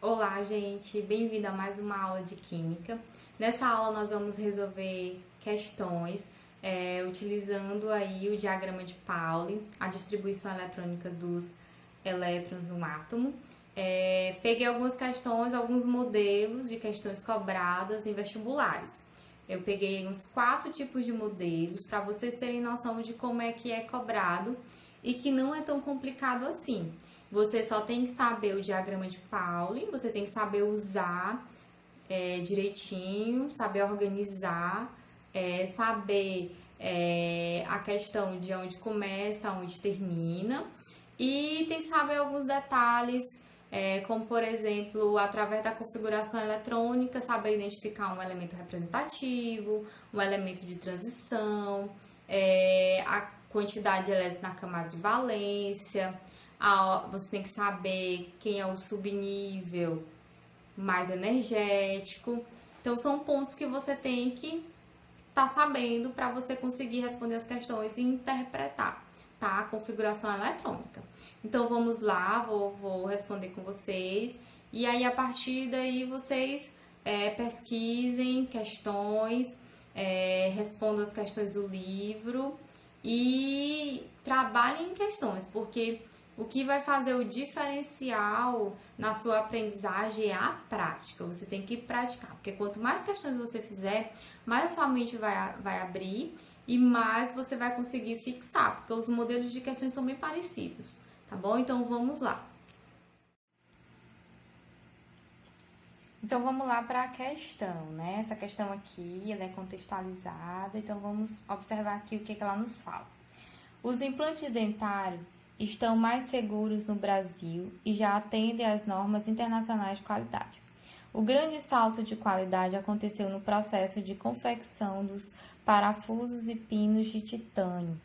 Olá, gente! Bem-vindo a mais uma aula de Química. Nessa aula nós vamos resolver questões utilizando aí o diagrama de Pauli, a distribuição eletrônica dos elétrons no átomo. Peguei algumas questões, alguns modelos de questões cobradas em vestibulares. Eu peguei uns 4 tipos de modelos para vocês terem noção de como é que é cobrado e que não é tão complicado assim. Você só tem que saber o diagrama de Pauli, você tem que saber usar direitinho, saber organizar, saber a questão de onde começa, onde termina, e tem que saber alguns detalhes, como por exemplo, através da configuração eletrônica, saber identificar um elemento representativo, um elemento de transição, a quantidade de elétrons na camada de valência. Você tem que saber quem é o subnível mais energético. Então, são pontos que você tem que estar sabendo para você conseguir responder as questões e interpretar, tá? A configuração eletrônica. Então, vamos lá, vou responder com vocês. E aí, a partir daí, vocês pesquisem questões, respondam as questões do livro e trabalhem em questões, porque o que vai fazer o diferencial na sua aprendizagem é a prática. Você tem que praticar, porque quanto mais questões você fizer, mais a sua mente vai abrir e mais você vai conseguir fixar, porque os modelos de questões são bem parecidos, tá bom? Então vamos lá. Então vamos lá para a questão, né? Essa questão aqui, ela é contextualizada, então vamos observar aqui o que ela nos fala. Os implantes dentários estão mais seguros no Brasil e já atendem às normas internacionais de qualidade. O grande salto de qualidade aconteceu no processo de confecção dos parafusos e pinos de titânio,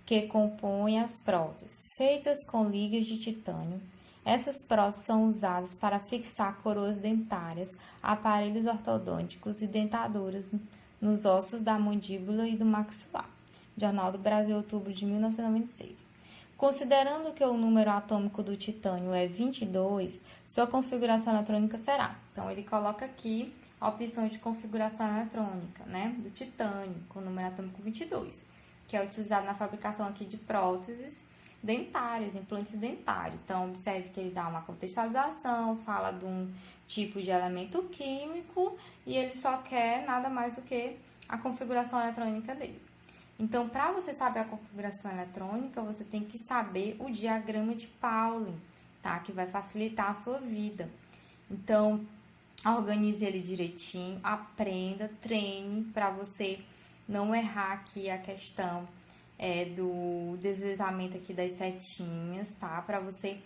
que compõem as próteses. Feitas com ligas de titânio, essas próteses são usadas para fixar coroas dentárias, aparelhos ortodônticos e dentaduras nos ossos da mandíbula e do maxilar. Jornal do Brasil, outubro de 1996. Considerando que o número atômico do titânio é 22, sua configuração eletrônica será. Então, ele coloca aqui opções de configuração eletrônica, né, do titânio, com o número atômico 22, que é utilizado na fabricação aqui de próteses dentárias, implantes dentários. Então, observe que ele dá uma contextualização, fala de um tipo de elemento químico e ele só quer nada mais do que a configuração eletrônica dele. Então, para você saber a configuração eletrônica, você tem que saber o diagrama de Pauli, tá? Que vai facilitar a sua vida. Então, organize ele direitinho, aprenda, treine para você não errar aqui a questão do deslizamento aqui das setinhas, tá? Para você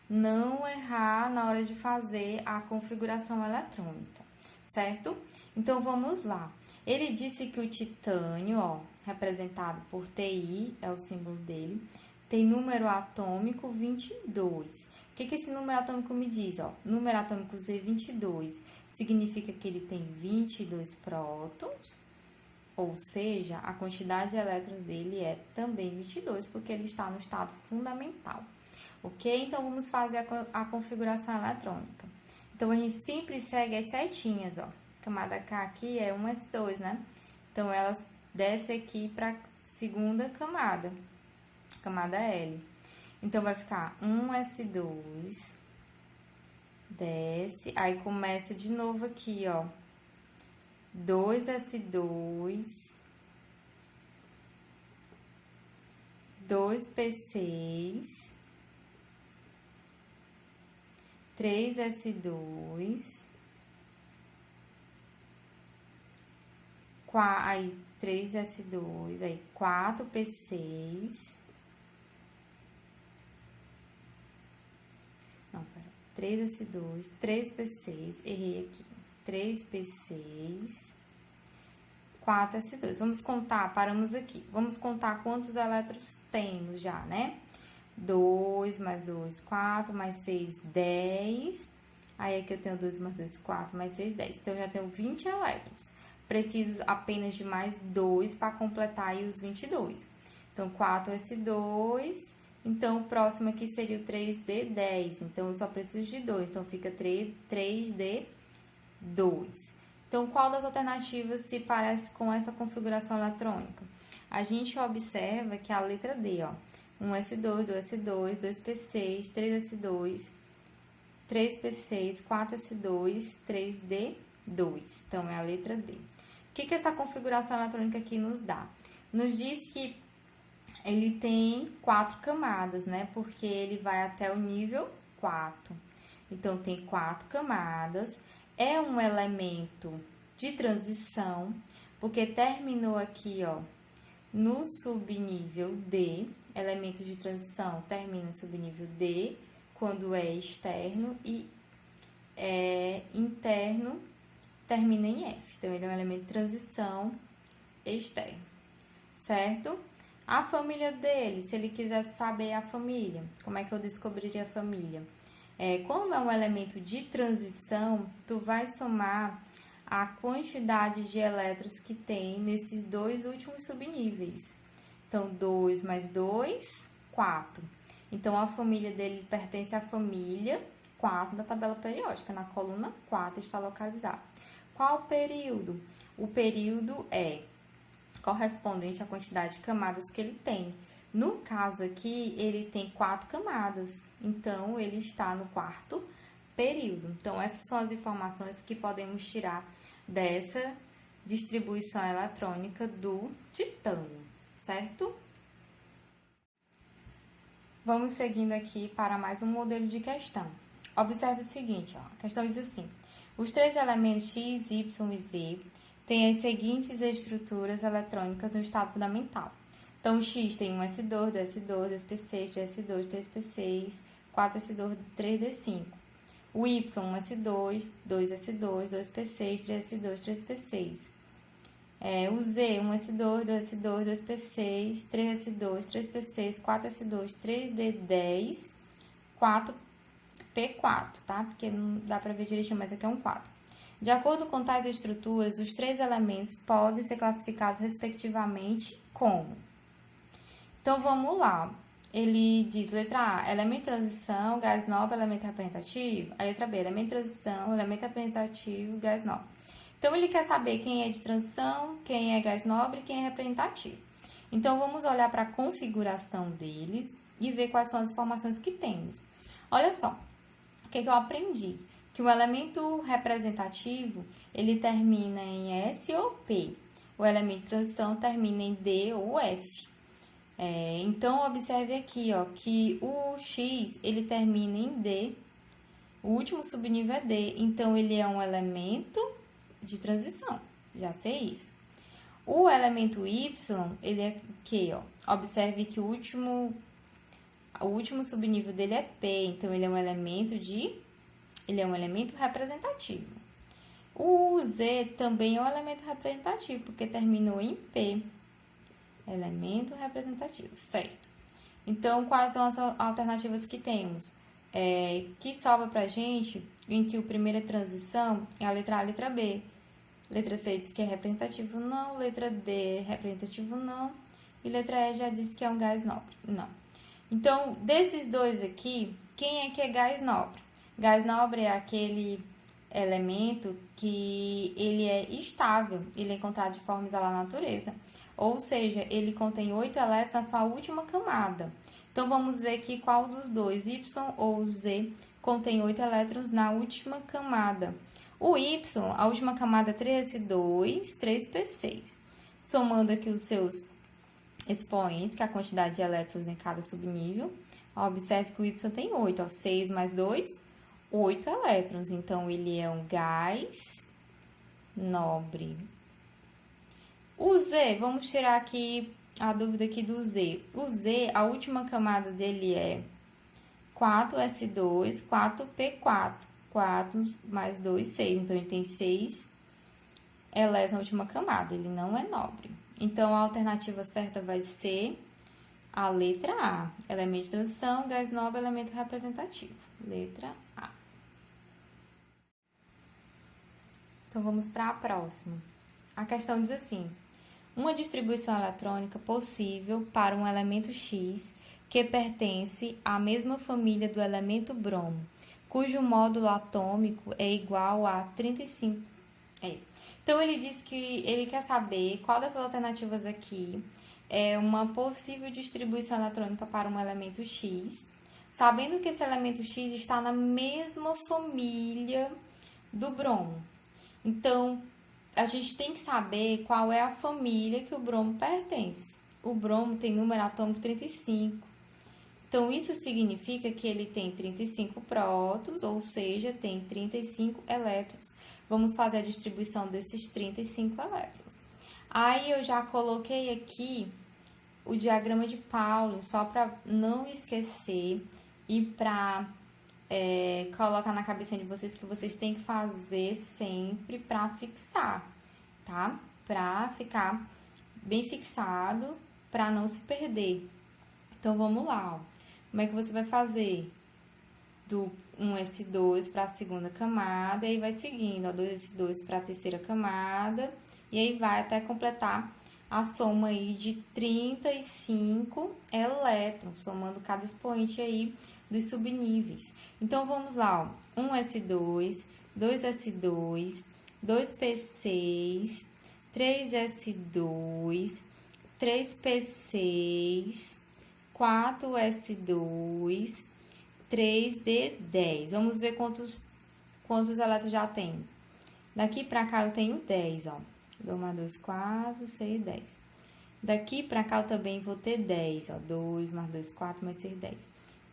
não errar na hora de fazer a configuração eletrônica, certo? Então, vamos lá. Ele disse que o titânio, ó, representado por TI, é o símbolo dele, tem número atômico 22. O que esse número atômico me diz? Ó? Número atômico Z22 significa que ele tem 22 prótons, ou seja, a quantidade de elétrons dele é também 22, porque ele está no estado fundamental. Ok? Então, vamos fazer a configuração eletrônica. Então, a gente sempre segue as setinhas, ó. Camada K aqui é 1s2, né? Então, elas descem aqui para a segunda camada, camada L. Então, vai ficar 1s2, desce, aí começa de novo aqui, ó, 2s2, 2p6, 3s2, aí 3s2, aí 4p6, não, pera, 3s2, 3p6, errei aqui, 3p6, 4s2, vamos contar, paramos aqui, vamos contar quantos elétrons temos já, né? 2 mais 2, 4, mais 6, 10, aí aqui eu tenho 2 mais 2, 4, mais 6, 10, então eu já tenho 20 elétrons. Preciso apenas de mais 2 para completar aí os 22. Então, 4s2 Então, o próximo aqui seria o 3D10. Então, eu só preciso de 2. Então, fica 3D2. Então, qual das alternativas se parece com essa configuração eletrônica? A gente observa que a letra D, ó. 1S2, 2S2, 2P6, 3S2, 3P6, 4S2, 3D2. Então, é a letra D. O que essa configuração eletrônica aqui nos dá? Nos diz que ele tem 4 camadas, né? Porque ele vai até o nível 4. Então, tem 4 camadas. É um elemento de transição, porque terminou aqui, ó, no subnível D. Elemento de transição termina no subnível D, quando é externo, e interno termina em F. Então, ele é um elemento de transição externo, certo? A família dele, se ele quiser saber a família, como é que eu descobriria a família? Como é um elemento de transição, tu vai somar a quantidade de elétrons que tem nesses dois últimos subníveis. Então, 2 mais 2, 4. Então, a família dele pertence à família 4 da tabela periódica. Na coluna 4 está localizado. Qual o período? O período é correspondente à quantidade de camadas que ele tem. No caso aqui, ele tem 4 camadas, então ele está no 4º período. Então, essas são as informações que podemos tirar dessa distribuição eletrônica do titânio, certo? Vamos seguindo aqui para mais um modelo de questão. Observe o seguinte, ó, a questão diz assim: os 3 elementos x, y e z têm as seguintes estruturas eletrônicas no estado fundamental. Então, o X tem 1S2, 2S2, 2P6, 3S2, 3P6, 4S2, 3D5. O Y, 1S2, 2S2, 2P6, 3S2, 3P6. O Z, 1S2, 2S2, 2P6, 3S2, 3P6, 4S2, 3D10, 4P4, tá? Porque não dá pra ver direitinho, mas aqui é um 4. De acordo com tais estruturas, os 3 elementos podem ser classificados respectivamente como. Então, vamos lá. Ele diz, letra A, elemento de transição, gás nobre, elemento representativo. A letra B, elemento de transição, elemento representativo, gás nobre. Então, ele quer saber quem é de transição, quem é gás nobre e quem é representativo. Então, vamos olhar para a configuração deles e ver quais são as informações que temos. Olha só, o que eu aprendi? Que o elemento representativo, ele termina em S ou P. O elemento de transição termina em D ou F. Então, observe aqui, ó, que o X, ele termina em D, o último subnível é D, então ele é um elemento de transição, já sei isso. O elemento Y, ele é que, ó, observe que o último subnível dele é P, então ele é um elemento representativo. O Z também é um elemento representativo, porque terminou em P. Elemento representativo, certo. Então, quais são as alternativas que temos? Que sobra pra gente, em que o primeiro é transição, é a letra A e a letra B. Letra C diz que é representativo, não. Letra D, representativo, não. E letra E já diz que é um gás nobre, não. Então, desses dois aqui, quem é que é gás nobre? Gás nobre é aquele elemento que ele é estável, ele é encontrado de forma isolada na natureza. Ou seja, ele contém 8 elétrons na sua última camada. Então, vamos ver aqui qual dos dois, Y ou Z, contém 8 elétrons na última camada. O Y, a última camada é 3S2, 3P6. Somando aqui os seus expoentes, que é a quantidade de elétrons em cada subnível. Observe que o Y tem 8, ó, 6 mais 2, 8 elétrons. Então, ele é um gás nobre. O Z, vamos tirar aqui a dúvida aqui do Z. O Z, a última camada dele é 4S2, 4P4. 4 mais 2, 6. Então, ele tem 6 elétrons na última camada. Ele não é nobre. Então, a alternativa certa vai ser a letra A. Elemento de transição, gás nobre, elemento representativo. Letra A. Então, vamos para a próxima. A questão diz assim: uma distribuição eletrônica possível para um elemento X que pertence à mesma família do elemento bromo, cujo módulo atômico é igual a 35. Então, ele diz que ele quer saber qual dessas alternativas aqui é uma possível distribuição eletrônica para um elemento X, sabendo que esse elemento X está na mesma família do bromo. Então, a gente tem que saber qual é a família que o bromo pertence. O bromo tem número atômico 35. Então, isso significa que ele tem 35 prótons, ou seja, tem 35 elétrons. Vamos fazer a distribuição desses 35 elétrons. Aí, eu já coloquei aqui o diagrama de Pauli, só para não esquecer e para colocar na cabecinha de vocês que vocês têm que fazer sempre para fixar, tá? Para ficar bem fixado, para não se perder. Então, vamos lá, ó. Como é que você vai fazer? Do 1s2 para a segunda camada, e aí vai seguindo, ó, 2s2 para a terceira camada, e aí vai até completar a soma aí de 35 elétrons, somando cada expoente aí dos subníveis. Então, vamos lá, ó, 1s2, 2s2, 2p6, 3s2, 3p6, 4s2, 3d10. Vamos ver quantos elétrons já temos. Daqui para cá eu tenho 10, ó. 2 mais 2, 4, 6, 10. Daqui para cá eu também vou ter 10, ó. 2 mais 2, 4, mais 6, 10.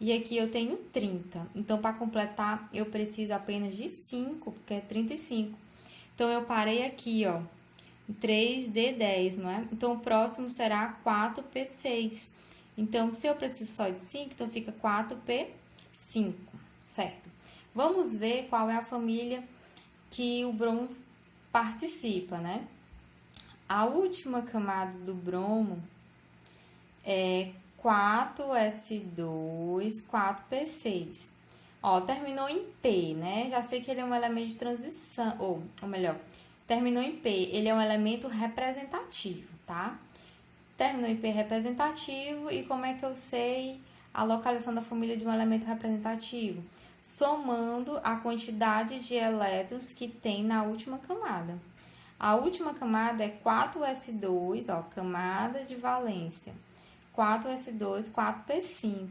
E aqui eu tenho 30. Então, para completar, eu preciso apenas de 5, porque é 35. Então, eu parei aqui, ó. 3d10, não é? Então, o próximo será 4p6. Então, se eu preciso só de 5, então fica 4p5, certo? Vamos ver qual é a família que o bromo participa, né? A última camada do bromo é 4s2, 4p6. Ó, terminou em P, né? Já sei que ele é um elemento de transição, ou melhor, terminou em P, ele é um elemento representativo, tá? Terminou em P representativo, e como é que eu sei a localização da família de um elemento representativo? Somando a quantidade de elétrons que tem na última camada. A última camada é 4s2, ó, camada de valência. 4s2, 4p5.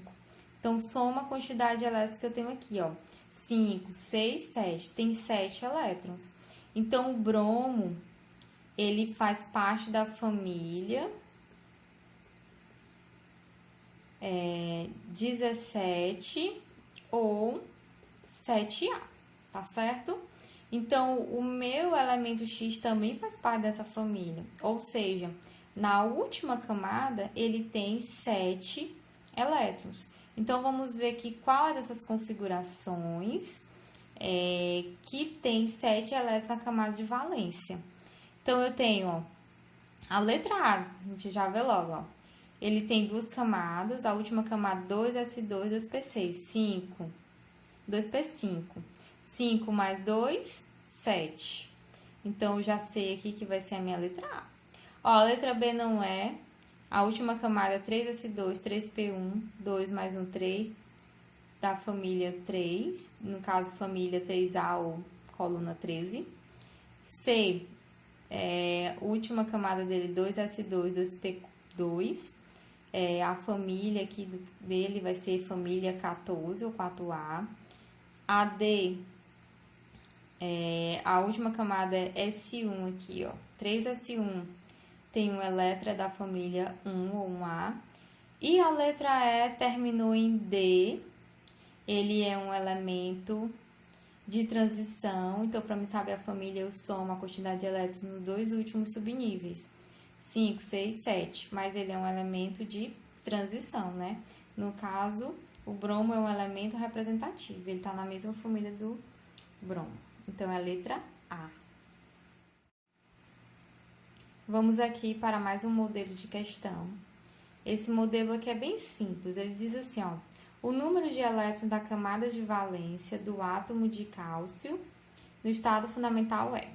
Então, soma a quantidade de elétrons que eu tenho aqui, ó. 5, 6, 7. Tem 7 elétrons. Então, o bromo, ele faz parte da família 17 ou 7A, tá certo? Então, o meu elemento X também faz parte dessa família, ou seja, na última camada ele tem 7 elétrons. Então, vamos ver aqui qual é dessas configurações que tem 7 elétrons na camada de valência. Então, eu tenho, ó, a letra A, a gente já vê logo, ó. Ele tem duas camadas, a última camada 2s2, 2p6, 5, 2p5. 5 mais 2, 7. Então, eu já sei aqui que vai ser a minha letra A. Ó, a letra B não é. A última camada é 3s2, 3p1, 2 mais 1, 3, da família 3. No caso, família 3A ou coluna 13. C, última camada dele, 2s2, 2p2. A família aqui dele vai ser família 14 ou 4A. A D, a última camada é S1 aqui, ó. 3S1 tem um elétron da família 1 ou 1A. E a letra E terminou em D. Ele é um elemento de transição. Então, para me saber a família, eu somo a quantidade de elétrons nos dois últimos subníveis. 5, 6, 7. Mas ele é um elemento de transição, né? No caso, o bromo é um elemento representativo. Ele está na mesma família do bromo. Então, é a letra A. Vamos aqui para mais um modelo de questão. Esse modelo aqui é bem simples. Ele diz assim, ó. O número de elétrons da camada de valência do átomo de cálcio no estado fundamental é.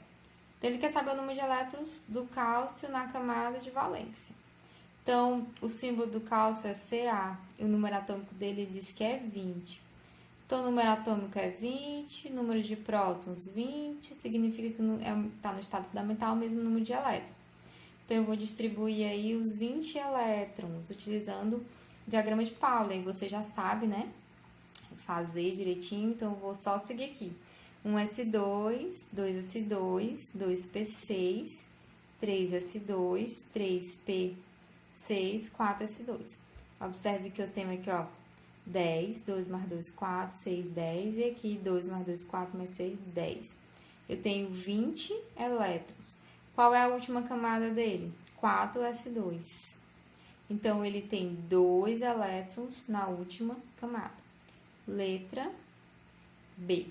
Então, ele quer saber o número de elétrons do cálcio na camada de valência. Então, o símbolo do cálcio é Ca, e o número atômico dele diz que é 20. Então, o número atômico é 20, número de prótons 20, significa que está no estado fundamental o mesmo número de elétrons. Então, eu vou distribuir aí os 20 elétrons, utilizando o diagrama de Pauli. Aí você já sabe, né? Fazer direitinho, então eu vou só seguir aqui. 1s2, 2s2, 2p6, 3s2, 3p6, 4s2. Observe que eu tenho aqui, ó, 10, 2 mais 2, 4, 6, 10, e aqui 2 mais 2, 4 mais 6, 10. Eu tenho 20 elétrons. Qual é a última camada dele? 4s2. Então, ele tem 2 elétrons na última camada. Letra B.